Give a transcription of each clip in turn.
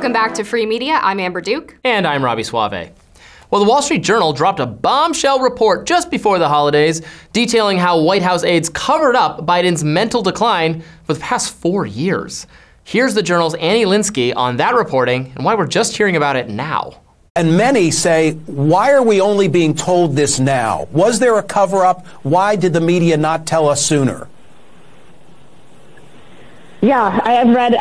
Welcome back to Free Media. I'm Amber Duke. And I'm Robby Soave. Well, the Wall Street Journal dropped a bombshell report just before the holidays detailing how White House aides covered up Biden's mental decline for the past 4 years. Here's the Journal's Annie Linsky on that reporting and why we're just hearing about it now. And many say, why are we only being told this now? Was there a cover-up? Why did the media not tell us sooner? Yeah, I have read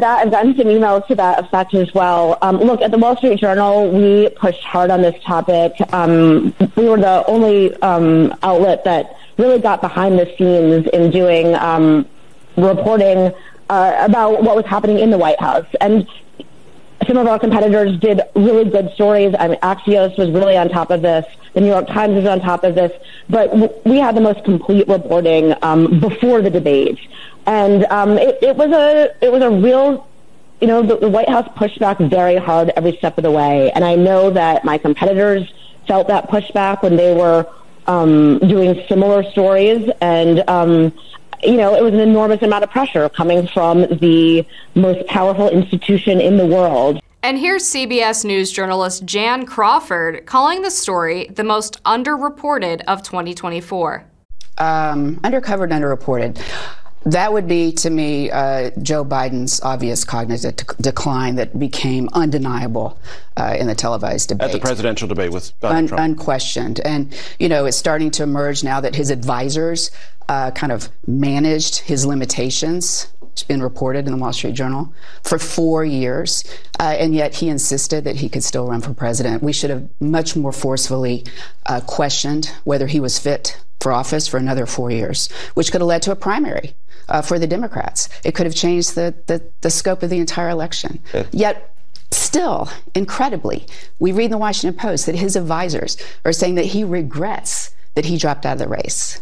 that. I've gotten some emails to that effect as well. Look, at the Wall Street Journal, we pushed hard on this topic. We were the only outlet that really got behind the scenes in doing reporting about what was happening in the White House. And some of our competitors did really good stories. I mean, Axios was really on top of this. The New York Times was on top of this. But we had the most complete reporting before the debate. And it was a real, the White House pushed back very hard every step of the way. And I know that my competitors felt that pushback when they were doing similar stories. And, it was an enormous amount of pressure coming from the most powerful institution in the world. And here's CBS News journalist Jan Crawford calling the story the most underreported of 2024. Undercovered, underreported. That would be, to me, Joe Biden's obvious cognitive decline that became undeniable in the televised debate. At the presidential debate with Donald Trump. Unquestioned. And, it's starting to emerge now that his advisors kind of managed his limitations. It's been reported in the Wall Street Journal for 4 years, and yet he insisted that he could still run for president. We should have much more forcefully questioned whether he was fit for office for another 4 years, which could have led to a primary for the Democrats. It could have changed the scope of the entire election. Yeah. Yet, still, incredibly, we read in the Washington Post that his advisors are saying that he regrets that he dropped out of the race.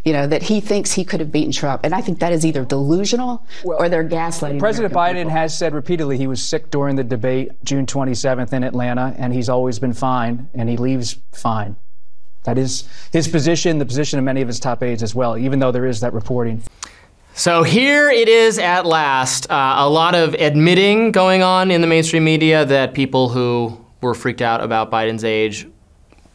That he thinks he could have beaten Trump. And I think that is either delusional or they're gaslighting. President Biden people. has said repeatedly he was sick during the debate June 27th in Atlanta, and he's always been fine, and he leaves fine. That is his position, the position of many of his top aides as well, even though there is that reporting. So here it is at last. A lot of admitting going on in the mainstream media that people who were freaked out about Biden's age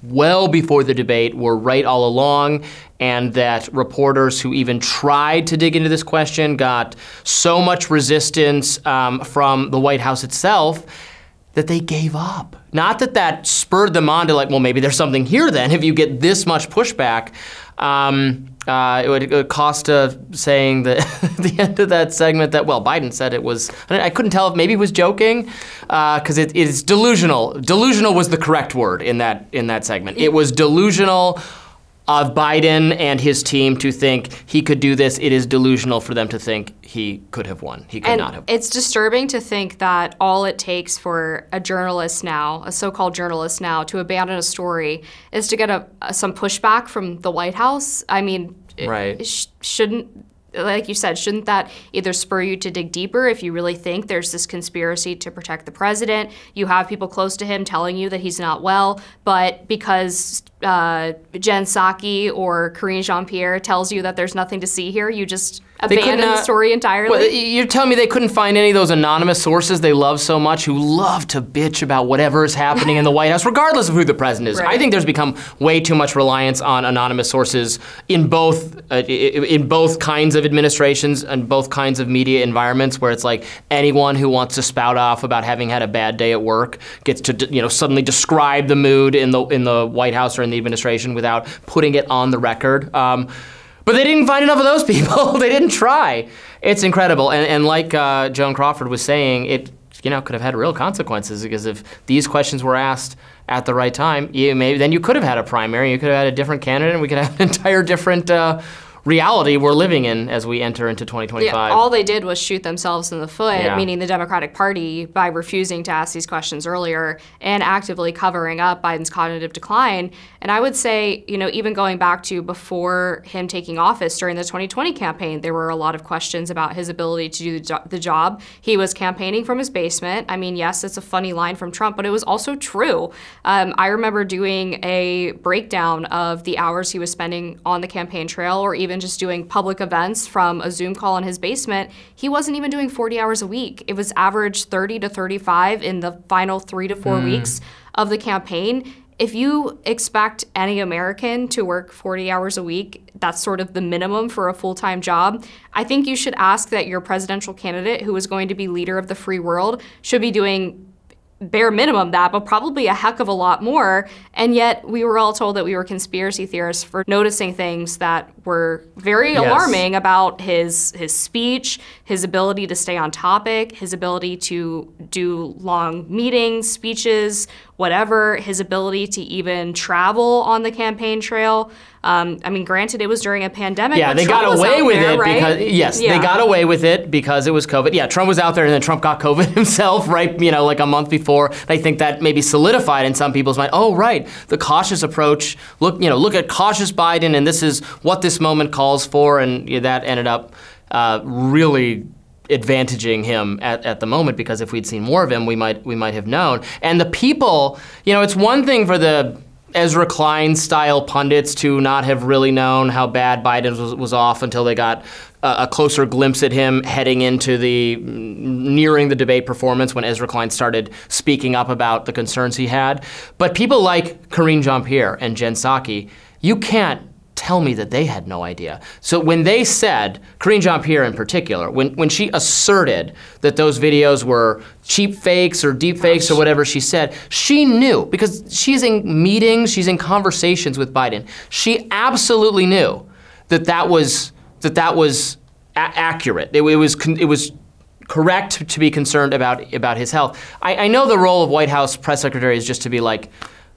well before the debate were right all along, and that reporters who even tried to dig into this question got so much resistance from the White House itself that they gave up. Not that that spurred them on to well, maybe there's something here then if you get this much pushback. It would cost saying that at the end of that segment that, well, Biden said it was, I couldn't tell if maybe he was joking, because it is delusional. Delusional was the correct word in that segment. It was delusional of Biden and his team to think he could do this. It is delusional for them to think he could have won. He could not have. It's disturbing to think that all it takes for a journalist now, a so-called journalist now, to abandon a story is to get some pushback from the White House. I mean, right. Shouldn't, like you said, shouldn't that either spur you to dig deeper if you really think there's this conspiracy to protect the president? You have people close to him telling you that he's not well, but because Jen Psaki or Karine Jean-Pierre tells you that there's nothing to see here, you just abandon the story entirely? Well, you're telling me they couldn't find any of those anonymous sources they love so much who love to bitch about whatever is happening in the White House, regardless of who the president is. Right. I think there's become way too much reliance on anonymous sources in both kinds of administrations and both kinds of media environments, where it's like anyone who wants to spout off about having had a bad day at work gets to suddenly describe the mood in the White House or in the administration without putting it on the record. But they didn't find enough of those people. They didn't try. It's incredible. And like Joan Crawford was saying, it could have had real consequences, because if these questions were asked at the right time, then you could have had a primary, you could have had a different candidate, and we could have an entire different reality we're living in as we enter into 2025. Yeah, all they did was shoot themselves in the foot, Yeah. meaning the Democratic Party, by refusing to ask these questions earlier and actively covering up Biden's cognitive decline. And I would say, even going back to before him taking office during the 2020 campaign, there were a lot of questions about his ability to do the job. He was campaigning from his basement. I mean, yes, it's a funny line from Trump, but it was also true. I remember doing a breakdown of the hours he was spending on the campaign trail, or even even just doing public events from a Zoom call in his basement, he wasn't even doing 40 hours a week. It was average 30 to 35 in the final 3 to 4 weeks of the campaign. If you expect any American to work 40 hours a week, that's sort of the minimum for a full-time job. I think you should ask that your presidential candidate, who is going to be leader of the free world, should be doing bare minimum that, but probably a heck of a lot more. And yet we were all told that we were conspiracy theorists for noticing things that were very alarming about his speech, his ability to stay on topic, his ability to do long meetings, speeches, whatever, his ability to even travel on the campaign trail. I mean, granted, it was during a pandemic. Yeah, they got away with it because, they got away with it because it was COVID. Yeah, Trump was out there and then Trump got COVID himself, right, like a month before. I think that maybe solidified in some people's mind, oh, right, the cautious approach, look at cautious Biden and this is what this moment calls for, and that ended up really advantaging him at the moment, because if we'd seen more of him, we might have known. And the people, it's one thing for the Ezra Klein-style pundits to not have really known how bad Biden was off until they got a closer glimpse at him heading into nearing the debate performance when Ezra Klein started speaking up about the concerns he had. But people like Karine Jean-Pierre and Jen Psaki, you can't tell me that they had no idea. So when they said, Karine Jean-Pierre in particular, when she asserted that those videos were cheap fakes or deep fakes or whatever she said, she knew, because she's in meetings, she's in conversations with Biden. She absolutely knew that was accurate. It was correct to be concerned about his health. I know the role of White House press secretary is just to be like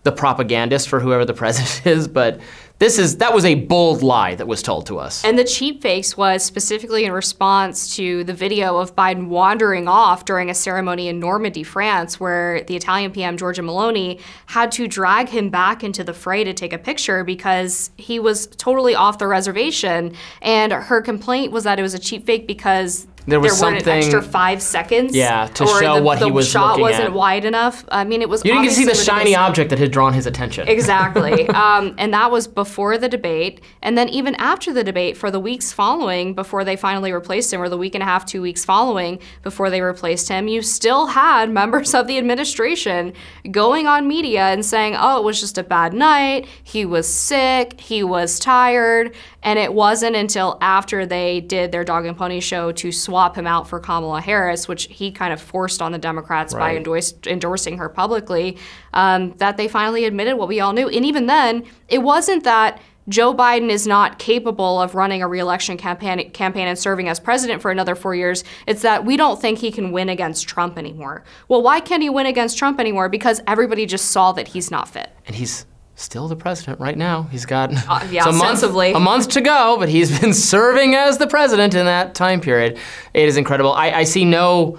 the propagandist for whoever the president is, but that was a bold lie that was told to us. And the cheap fakes was specifically in response to the video of Biden wandering off during a ceremony in Normandy, France, where the Italian PM, Giorgia Meloni, had to drag him back into the fray to take a picture because he was totally off the reservation. And her complaint was that it was a cheap fake because there weren't an extra 5 seconds. Yeah, to show what he was looking at. The shot wasn't wide enough. I mean, it was You didn't get to see the shiny object that had drawn his attention. Exactly. And that was before the debate. And then even after the debate, for the weeks following, before they finally replaced him, or the week and a half, 2 weeks following, before they replaced him, you still had members of the administration going on media and saying, oh, it was just a bad night, he was sick, he was tired. And it wasn't until after they did their dog and pony show to swap him out for Kamala Harris, which he kind of forced on the Democrats by endorsing her publicly, that they finally admitted what we all knew. And even then, it wasn't that Joe Biden is not capable of running a re-election campaign and serving as president for another 4 years. It's that we don't think he can win against Trump anymore. Well, why can't he win against Trump anymore? Because everybody just saw that he's not fit. And he's still the president right now. He's got a month to go, but he's been serving as the president in that time period. It is incredible. I see no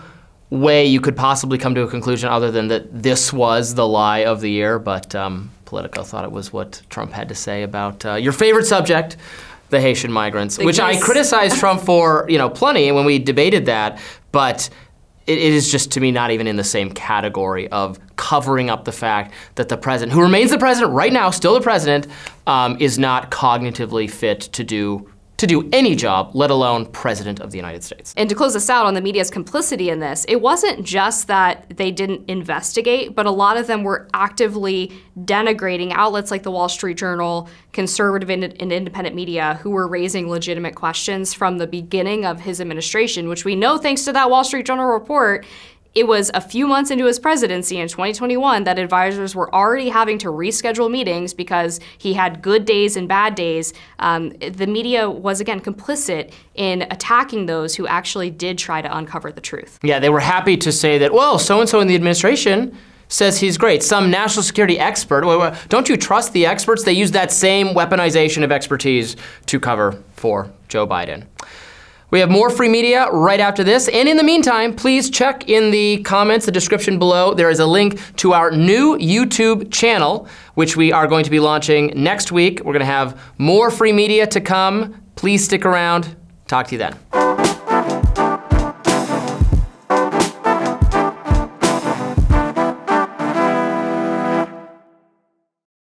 way you could possibly come to a conclusion other than that this was the lie of the year, but Politico thought it was what Trump had to say about your favorite subject, the Haitian migrants, which I criticized Trump for, plenty when we debated that, but it is just, to me, not even in the same category of covering up the fact that the president, who remains the president right now, still the president, is not cognitively fit to do any job, let alone president of the United States. And to close us out on the media's complicity in this, it wasn't just that they didn't investigate, but a lot of them were actively denigrating outlets like the Wall Street Journal, conservative and independent media, who were raising legitimate questions from the beginning of his administration, which we know, thanks to that Wall Street Journal report, it was a few months into his presidency in 2021 that advisors were already having to reschedule meetings because he had good days and bad days. The media was, again, complicit in attacking those who actually did try to uncover the truth. Yeah, they were happy to say that, well, so-and-so in the administration says he's great. Some national security expert. Don't you trust the experts? They use that same weaponization of expertise to cover for Joe Biden. We have more free media right after this. And in the meantime, please check in the comments, the description below. There is a link to our new YouTube channel, which we are going to be launching next week. We're going to have more free media to come. Please stick around. Talk to you then.